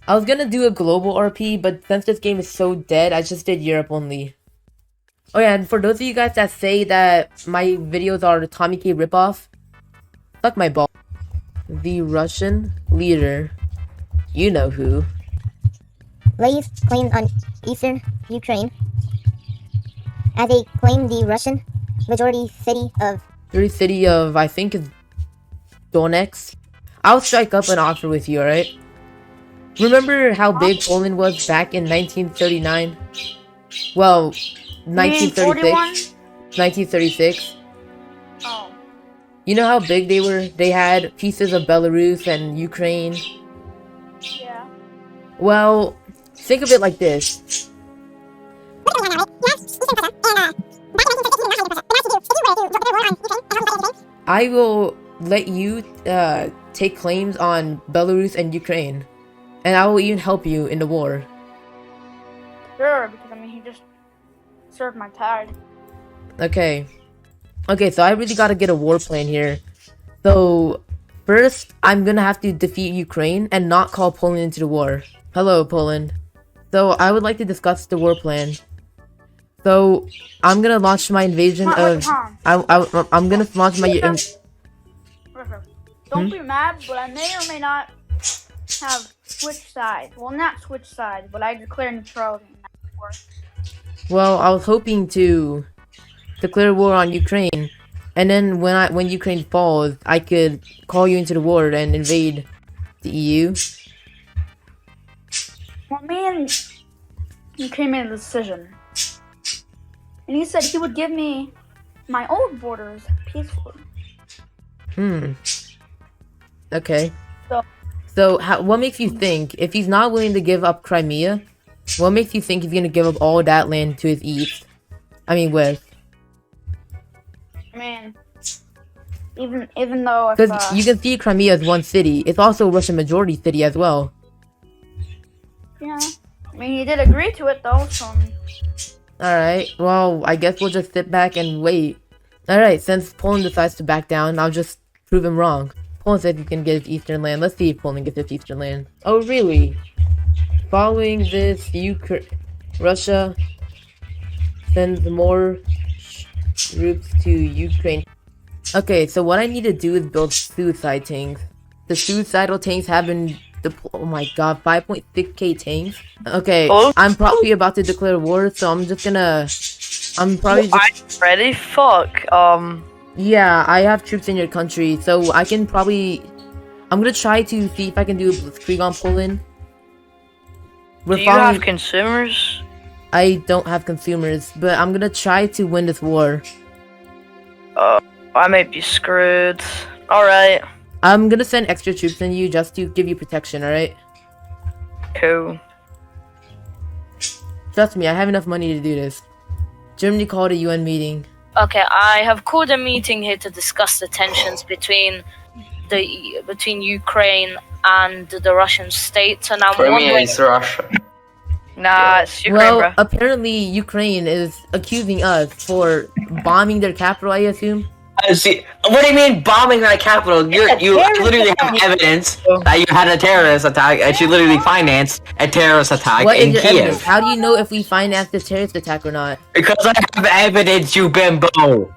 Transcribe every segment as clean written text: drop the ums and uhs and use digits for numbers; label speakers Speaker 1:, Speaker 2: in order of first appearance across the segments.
Speaker 1: I was gonna do a global RP, but since this game is so dead, I just did Europe only. Oh yeah, and for those of you guys that say that my videos are the Tommy K ripoff, suck my ball. The Russian leader, you know who,
Speaker 2: lays claim on eastern Ukraine as they claim the Russian majority city of
Speaker 1: I think is Donetsk. I'll strike up an offer with you, alright? Remember how big Poland was back in 1939? Well, 1936? 1936?
Speaker 3: Oh.
Speaker 1: You know how big they were? They had pieces of Belarus and Ukraine.
Speaker 3: Yeah.
Speaker 1: Well, think of it like this. I will let you take claims on Belarus and Ukraine. And I will even help you in the war.
Speaker 3: Sure, because I mean, he just served my tag.
Speaker 1: Okay. Okay, so I really gotta get a war plan here. So, first, I'm gonna have to defeat Ukraine and not call Poland into the war. Hello, Poland. So, I would like to discuss the war plan. So, I'm gonna launch my invasion of... I'm gonna launch my...
Speaker 3: Don't be mad, but I may or may not have switched sides. Well, not switched sides, but I declare neutrality in that war.
Speaker 1: Well, I was hoping to declare war on Ukraine, and then when Ukraine falls, I could call you into the war and invade the EU.
Speaker 3: Well, me and Ukraine made a decision. And he said he would give me my old borders peacefully.
Speaker 1: Okay.
Speaker 3: So
Speaker 1: what makes you think, if he's not willing to give up Crimea, what makes you think he's gonna give up all that land to his east? I mean, west.
Speaker 3: I mean, even though
Speaker 1: Because you can see Crimea as one city, it's also a Russian majority city as well.
Speaker 3: Yeah. I mean, he did agree to it though, so...
Speaker 1: Alright, well, I guess we'll just sit back and wait. Alright, since Poland decides to back down, I'll just prove him wrong. Poland said he can get his eastern land. Let's see if Poland gets his eastern land. Oh, really? Following this, Russia sends more troops to Ukraine. Okay, so what I need to do is build suicide tanks. The suicidal tanks have been oh my god, 5.6k tanks. Okay, I'm probably about to declare war, so I'm probably
Speaker 4: I'm ready? Fuck,
Speaker 1: yeah, I have troops in your country, so I'm gonna try to see if I can do a blitzkrieg on Poland.
Speaker 4: Do you have consumers?
Speaker 1: I don't have consumers, but I'm gonna try to win this war.
Speaker 4: I may be screwed. Alright.
Speaker 1: I'm gonna send extra troops in you just to give you protection, alright?
Speaker 4: Cool.
Speaker 1: Trust me, I have enough money to do this. Germany called a UN meeting.
Speaker 5: Okay, I have called a meeting here to discuss the tensions between Ukraine and the Russian state, and I'm wondering...
Speaker 6: it's Russia.
Speaker 4: Nah, it's Ukraine,
Speaker 1: Well,
Speaker 4: bro.
Speaker 1: apparently Ukraine is accusing us for bombing their capital, I assume.
Speaker 6: See, what do you mean bombing my capital? You literally have evidence that you had a terrorist attack, and you literally financed a terrorist attack in Kiev.
Speaker 1: Evidence? How do you know if we financed the terrorist attack or not?
Speaker 6: Because I have evidence, you bimbo.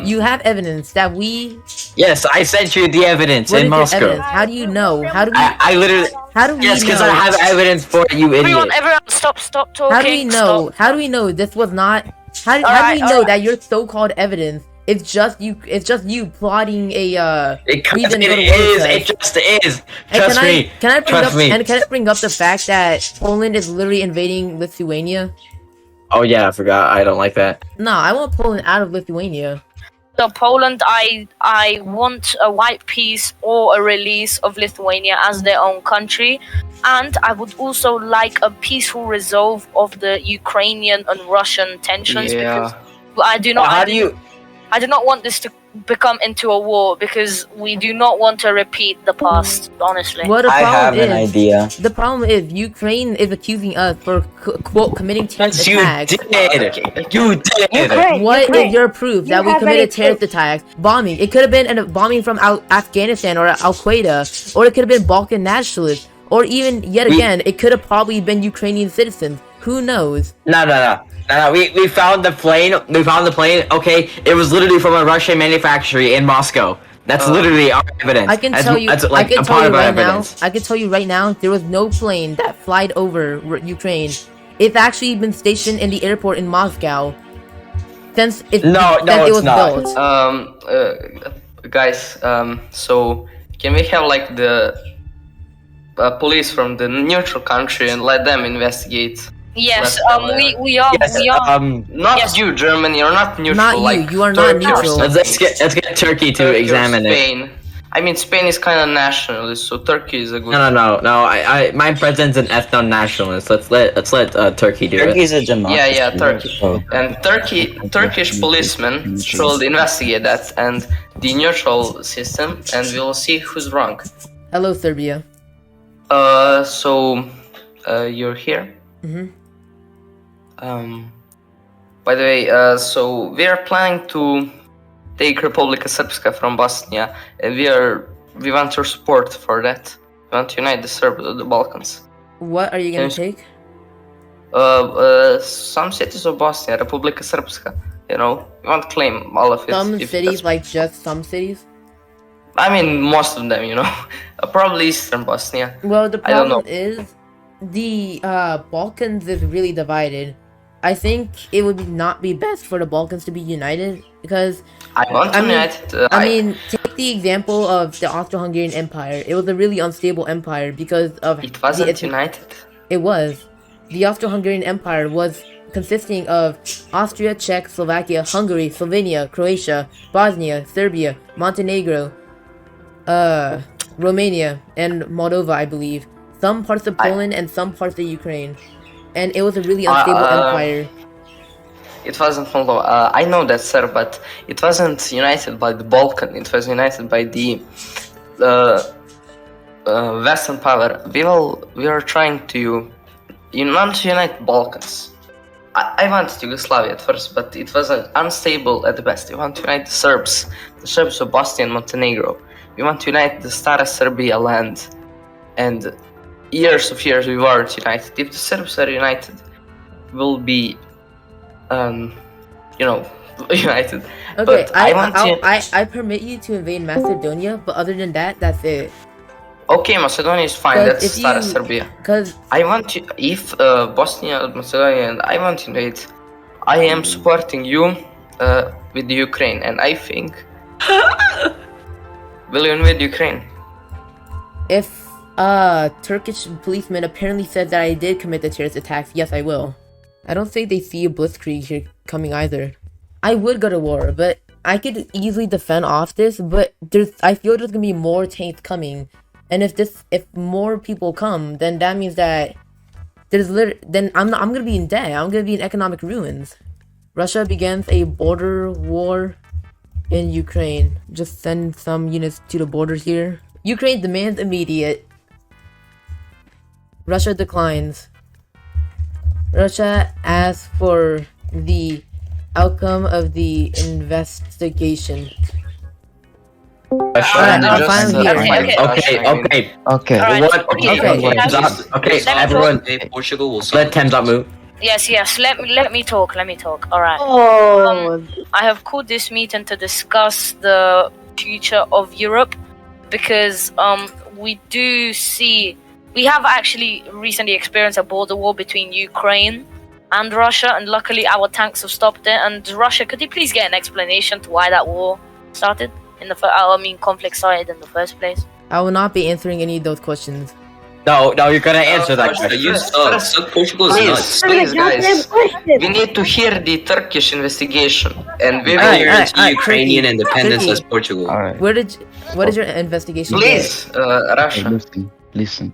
Speaker 1: You have evidence that we...
Speaker 6: Yes, I sent you the evidence
Speaker 1: What
Speaker 6: in
Speaker 1: is your
Speaker 6: Moscow.
Speaker 1: evidence? How do you know? How do we...
Speaker 6: I literally...
Speaker 1: How do we
Speaker 6: Yes, because
Speaker 1: know?
Speaker 6: I have evidence for it, you idiot.
Speaker 5: Everyone, stop talking.
Speaker 1: How do we know?
Speaker 5: Stop.
Speaker 1: How do we know this was not... How do we know that your so-called evidence is just you? It's just you plotting a
Speaker 6: Because it just is. Trust me.
Speaker 1: Can I bring up the fact that Poland is literally invading Lithuania?
Speaker 6: Oh yeah, I forgot. I don't like that.
Speaker 1: No, I want Poland out of Lithuania.
Speaker 5: So Poland, I want a white peace or a release of Lithuania as their own country, and I would also like a peaceful resolve of the Ukrainian and Russian tensions, because I do not. I do not want this to become into a war, because we do not want to repeat the past, honestly.
Speaker 1: Well,
Speaker 7: I have an idea.
Speaker 1: The problem is Ukraine is accusing us for quote committing terrorist attacks.
Speaker 6: You did.
Speaker 1: What is your proof that we committed terrorist attacks? Bombing. It could have been a bombing from Afghanistan or Al Qaeda, or it could have been Balkan nationalists, Or even, yet again, it could have probably been Ukrainian citizens. Who knows?
Speaker 6: No. We found the plane. We found the plane. Okay, it was literally from a Russian manufacturer in Moscow. That's literally our evidence.
Speaker 1: I can
Speaker 6: That's-
Speaker 1: tell you.
Speaker 6: That's
Speaker 1: I
Speaker 6: like
Speaker 1: can
Speaker 6: a
Speaker 1: tell
Speaker 6: part
Speaker 1: you
Speaker 6: of our
Speaker 1: right now.
Speaker 6: evidence.
Speaker 1: I can tell you right now. There was no plane that flied over Ukraine. It's actually been stationed in the airport in Moscow since it was
Speaker 6: not.
Speaker 1: built.
Speaker 7: Guys, so can we have like the police from the neutral country and let them investigate?
Speaker 5: Yes,
Speaker 7: Let's
Speaker 5: we are.
Speaker 7: Not
Speaker 5: Yes.
Speaker 7: you, Germany. You're not neutral.
Speaker 1: Not you,
Speaker 7: Like
Speaker 1: you are not
Speaker 7: Turkey or
Speaker 1: neutral.
Speaker 7: something.
Speaker 6: Let's get Turkey to
Speaker 7: Turkey or
Speaker 6: examine it.
Speaker 7: Spain. I mean, Spain is kind of nationalist, so Turkey is a good.
Speaker 6: No. My president's an ethno-nationalist. Let's let Turkey do
Speaker 8: Turkey
Speaker 6: it.
Speaker 8: is a democracy.
Speaker 7: Yeah, Turkey.
Speaker 8: So,
Speaker 7: And Turkish policemen should investigate that and the neutral system, and we'll see who's wrong.
Speaker 1: Hello, Serbia.
Speaker 7: So you're here.
Speaker 1: Mhm.
Speaker 7: By the way, so we are planning to take Republika Srpska from Bosnia, and we want your support for that. We want to unite the Serbs of the Balkans.
Speaker 1: What are you gonna
Speaker 7: Yes.
Speaker 1: take?
Speaker 7: Some cities of Bosnia, Republika Srpska. You know, we want to claim all of it.
Speaker 1: Some
Speaker 7: if
Speaker 1: cities,
Speaker 7: that's-
Speaker 1: like just some cities.
Speaker 7: I mean, most of them. You know, probably Eastern Bosnia.
Speaker 1: Well, the
Speaker 7: I don't
Speaker 1: problem is the Balkans is really divided. I think it would not be best for the Balkans to be united because
Speaker 7: I want to
Speaker 1: I mean-
Speaker 7: unite it.
Speaker 1: I mean, take the example of the Austro-Hungarian Empire. It was a really unstable empire because of
Speaker 7: it wasn't
Speaker 1: the
Speaker 7: united.
Speaker 1: It was. The Austro-Hungarian Empire was consisting of Austria, Czech, Slovakia, Hungary, Slovenia, Croatia, Bosnia, Serbia, Montenegro, Romania, and Moldova, I believe. Some parts of Poland and some parts of Ukraine. And it was a really unstable empire.
Speaker 7: It wasn't Moldova. I know that, sir, but it wasn't united by the Balkan. It was united by the Western power. We are trying to unite Balkans. I wanted Yugoslavia at first, but it was unstable at the best. We want to unite the Serbs of Bosnia and Montenegro. We want to unite the Stara Serbia land. And years we weren't united. If the Serbs are united, we'll be, united.
Speaker 1: Okay,
Speaker 7: But
Speaker 1: I permit you to invade Macedonia, but other than that, that's it.
Speaker 7: Okay, Macedonia is fine.
Speaker 1: But
Speaker 7: That's
Speaker 1: if
Speaker 7: Stara
Speaker 1: you-
Speaker 7: Serbia.
Speaker 1: Cause
Speaker 7: I want to, if Bosnia, Macedonia, and I want to invade, I am supporting you with the Ukraine, and I think. Will you invade Ukraine?
Speaker 1: if Turkish policeman apparently said that I did commit the terrorist attacks, yes, I will. I don't think they see a blitzkrieg here coming either. I would go to war, but I could easily defend off this. But I feel there's gonna be more tanks coming, and if more people come, then that means that then I'm gonna be in debt. I'm gonna be in economic ruins. Russia begins a border war in Ukraine. Just send some units to the borders here. Ukraine demands immediate. Russia declines. Russia asks for the outcome of the investigation. Alright, I'm finally here.
Speaker 6: Okay.
Speaker 8: okay.
Speaker 5: Alright,
Speaker 6: What?
Speaker 1: Okay.
Speaker 6: Everyone,
Speaker 8: Portugal will
Speaker 6: let Thames up move.
Speaker 5: Yes. Let me talk. All right.
Speaker 3: Oh,
Speaker 5: I have called this meeting to discuss the future of Europe because we have actually recently experienced a border war between Ukraine and Russia, and luckily our tanks have stopped it. And Russia, could you please get an explanation to why that war started conflict started in the first place?
Speaker 1: I will not be answering any of those questions.
Speaker 6: No, you're gonna answer that question.
Speaker 8: You suck. Portugal is nuts.
Speaker 7: Please, guys. We need to hear the Turkish investigation, and we will.
Speaker 1: Alright,
Speaker 8: Guarantee Ukrainian
Speaker 1: Turkey.
Speaker 8: independence
Speaker 1: Turkey.
Speaker 8: as Portugal.
Speaker 9: Alright,
Speaker 1: What is your investigation?
Speaker 7: Please, Russia.
Speaker 9: listen.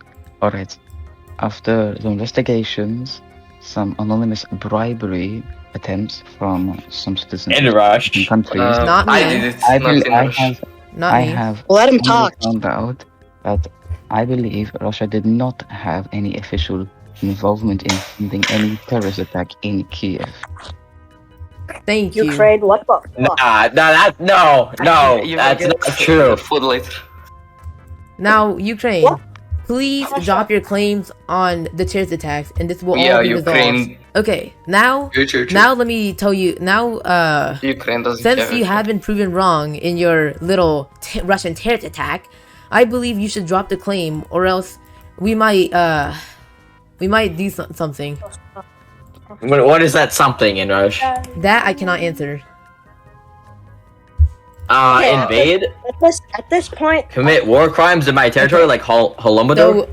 Speaker 9: Alright. After the investigations, some anonymous bribery attempts from some citizens
Speaker 6: Inrush.
Speaker 9: in countries.
Speaker 1: Not
Speaker 7: I
Speaker 1: me.
Speaker 7: did it.
Speaker 9: I,
Speaker 7: not
Speaker 9: bel- I
Speaker 7: Inrush.
Speaker 9: have
Speaker 1: Not
Speaker 9: I
Speaker 1: me.
Speaker 9: have
Speaker 10: Let him
Speaker 9: only
Speaker 10: talk.
Speaker 9: found out that I believe Russia did not have any official involvement in funding any terrorist attack in Kiev.
Speaker 1: Thank you.
Speaker 3: Ukraine, what the fuck?
Speaker 6: No,
Speaker 7: You
Speaker 6: that's
Speaker 7: will
Speaker 6: not
Speaker 7: get
Speaker 6: true.
Speaker 7: Food later.
Speaker 1: Now, Ukraine.
Speaker 3: What?
Speaker 1: Please drop your claims on the terrorist attacks, and this will
Speaker 7: Yeah,
Speaker 1: all be resolved.
Speaker 7: Ukraine.
Speaker 1: Okay, now
Speaker 7: True.
Speaker 1: now let me tell you. Now,
Speaker 7: Ukraine doesn't
Speaker 1: since
Speaker 7: have
Speaker 1: you
Speaker 7: it.
Speaker 1: have been proven wrong in your little Russian terrorist attack, I believe you should drop the claim, or else we might do something.
Speaker 6: What is that something, Inrush?
Speaker 1: That I cannot answer.
Speaker 6: Invade?
Speaker 10: At this point,
Speaker 6: Commit war crimes in my territory, like Holodomor?
Speaker 1: So,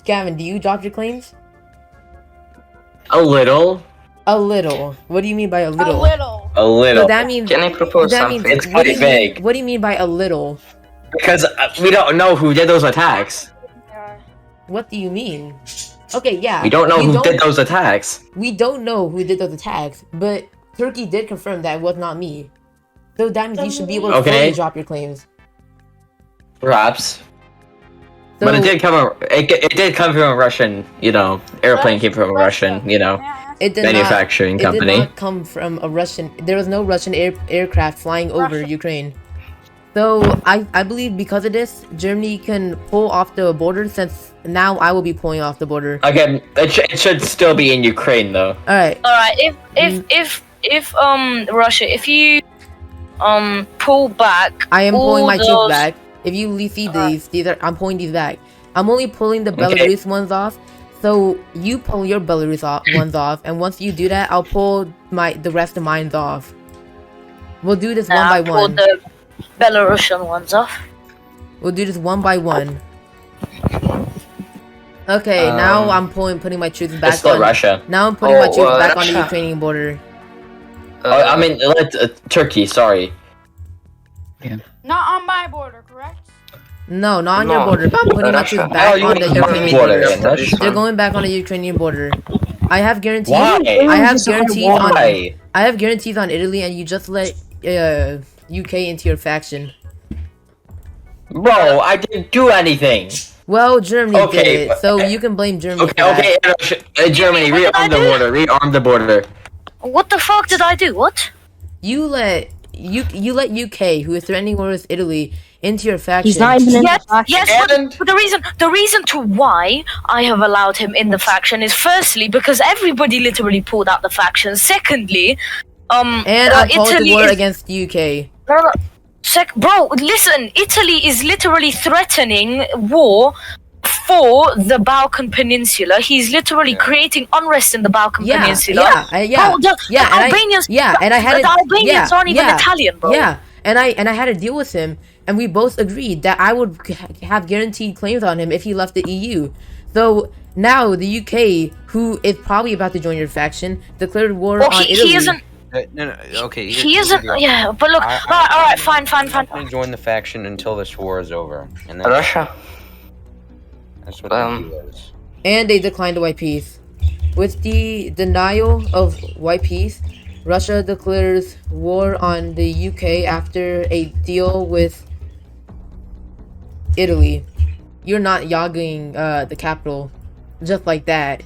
Speaker 1: Gavin, do you drop your claims?
Speaker 6: A little.
Speaker 1: A little. What do you mean by a little?
Speaker 6: A little.
Speaker 1: So that means.
Speaker 7: Can I propose
Speaker 1: that
Speaker 7: something?
Speaker 1: means.
Speaker 6: It's
Speaker 1: What do
Speaker 6: quite
Speaker 1: you mean?
Speaker 6: vague.
Speaker 1: What do you mean by a little?
Speaker 6: Because we don't know who did those attacks.
Speaker 1: What do you mean? Okay, yeah.
Speaker 6: We don't know who did those attacks.
Speaker 1: We don't know who did those attacks, but Turkey did confirm that it was not me. So that means you should be able to fully drop your claims.
Speaker 6: Perhaps.
Speaker 1: So,
Speaker 6: But it did come from it did come from a Russian, airplane came from a Russian,
Speaker 1: it did
Speaker 6: manufacturing
Speaker 1: not,
Speaker 6: company.
Speaker 1: It did not come from a Russian. There was no Russian aircraft flying over Ukraine. So I believe because of this, Germany can pull off the border. Since now I will be pulling off the border.
Speaker 6: Again, it should still be in Ukraine though.
Speaker 1: All right.
Speaker 5: If Russia, if you pull back,
Speaker 1: I am pulling my troops
Speaker 5: those-
Speaker 1: back. If you see these are I'm pulling these back. I'm only pulling the Belarus ones off. So you pull your Belarus ones off, and once you do that, I'll pull the rest of mine off. We'll do this one by
Speaker 5: pull
Speaker 1: one.
Speaker 5: the Belarusian ones off.
Speaker 1: We'll do this one by one. Okay, now I'm putting my troops back
Speaker 6: It's still
Speaker 1: on
Speaker 6: Russia.
Speaker 1: Now I'm putting my troops back on the
Speaker 7: Russia.
Speaker 1: Ukrainian border.
Speaker 6: I mean, Turkey. Sorry.
Speaker 3: Not on my border, correct?
Speaker 1: No, not on your
Speaker 7: No,
Speaker 1: border, but I'm putting my troops
Speaker 7: Russia.
Speaker 1: back
Speaker 6: you
Speaker 1: on the
Speaker 6: want my
Speaker 1: Ukrainian
Speaker 6: border,
Speaker 1: border.
Speaker 6: Inrush?
Speaker 1: They're going back on the Ukrainian border. I have guarantees.
Speaker 6: Why?
Speaker 1: I have guarantees on.
Speaker 6: Why?
Speaker 1: I have guarantees on Italy, and you just let UK into your faction.
Speaker 6: Bro, I didn't do anything.
Speaker 1: Well, Germany
Speaker 6: Okay,
Speaker 1: did it,
Speaker 6: but-
Speaker 1: so you can blame Germany for
Speaker 6: Okay,
Speaker 1: that.
Speaker 6: Germany,
Speaker 5: What did I
Speaker 6: rearm the
Speaker 5: do?
Speaker 6: border. Rearm the border.
Speaker 5: What the fuck did I do? What?
Speaker 1: You let UK, who is threatening war with Italy, into your faction.
Speaker 10: he's not even in
Speaker 5: Yes,
Speaker 10: the faction.
Speaker 5: yes, but the reason to why I have allowed him in the faction is firstly because everybody literally pulled out the faction. Secondly,
Speaker 1: And I called
Speaker 5: Italy
Speaker 1: the war
Speaker 5: is-
Speaker 1: against the UK.
Speaker 5: Bro, listen, Italy is literally threatening war for the Balkan Peninsula. He's literally creating unrest in the Balkan Peninsula. Bro, Albanians,
Speaker 1: and I had
Speaker 5: the Albanians aren't even Italian, bro.
Speaker 1: Yeah, and I had a deal with him, and we both agreed that I would have guaranteed claims on him if he left the EU. So now the UK, who is probably about to join your faction, declared war
Speaker 5: Well,
Speaker 1: on
Speaker 5: he
Speaker 1: Italy.
Speaker 5: isn't.
Speaker 11: No, okay.
Speaker 5: He isn't. Yeah, but look. All right, fine.
Speaker 11: I'm not going to join the faction until this war is over, and then
Speaker 7: Russia.
Speaker 11: that's what the deal is.
Speaker 1: And they declined the white peace. With the denial of white peace, Russia declares war on the UK after a deal with Italy. You're not yogging the capital just like that.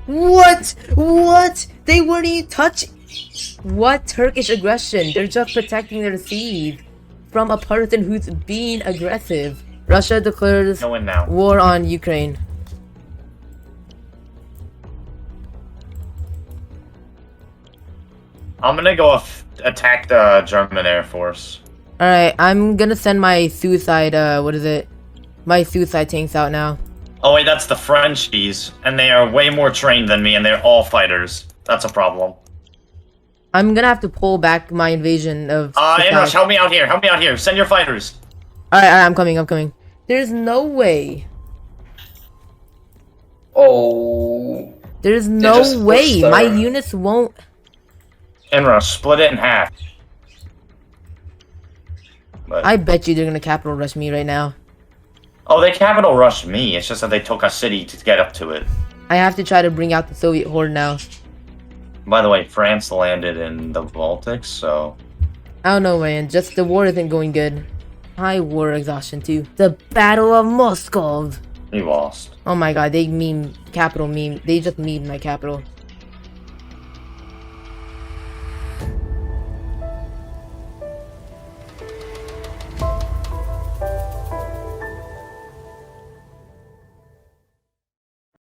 Speaker 1: What? What? They weren't even touching. What Turkish aggression? They're just protecting their seas from a person who's being aggressive. Russia declares war on Ukraine.
Speaker 12: I'm gonna go attack the German Air Force.
Speaker 1: Alright, I'm gonna send my suicide, my suicide tanks out now.
Speaker 12: Oh wait, that's the Frenchies, and they are way more trained than me, and they're all fighters. That's a problem.
Speaker 1: I'm gonna have to pull back my invasion of...
Speaker 12: Inrush, help me out here, send your fighters.
Speaker 1: Alright, I'm coming. There's no way.
Speaker 7: Oh.
Speaker 1: There's
Speaker 7: just
Speaker 1: no
Speaker 7: pushed
Speaker 1: way.
Speaker 7: the-
Speaker 1: My units won't...
Speaker 12: Inrush, split it in half. But,
Speaker 1: I bet you they're gonna capital rush me right now.
Speaker 12: oh, they capital rushed me, it's just that they took a city to get up to it.
Speaker 1: I have to try to bring out the Soviet horde now.
Speaker 12: By the way, France landed in the Baltics, so...
Speaker 1: I don't know, man. Just the war isn't going good. High war exhaustion, too. The Battle of Moscow.
Speaker 12: We lost.
Speaker 1: Oh my god, they just memed my capital.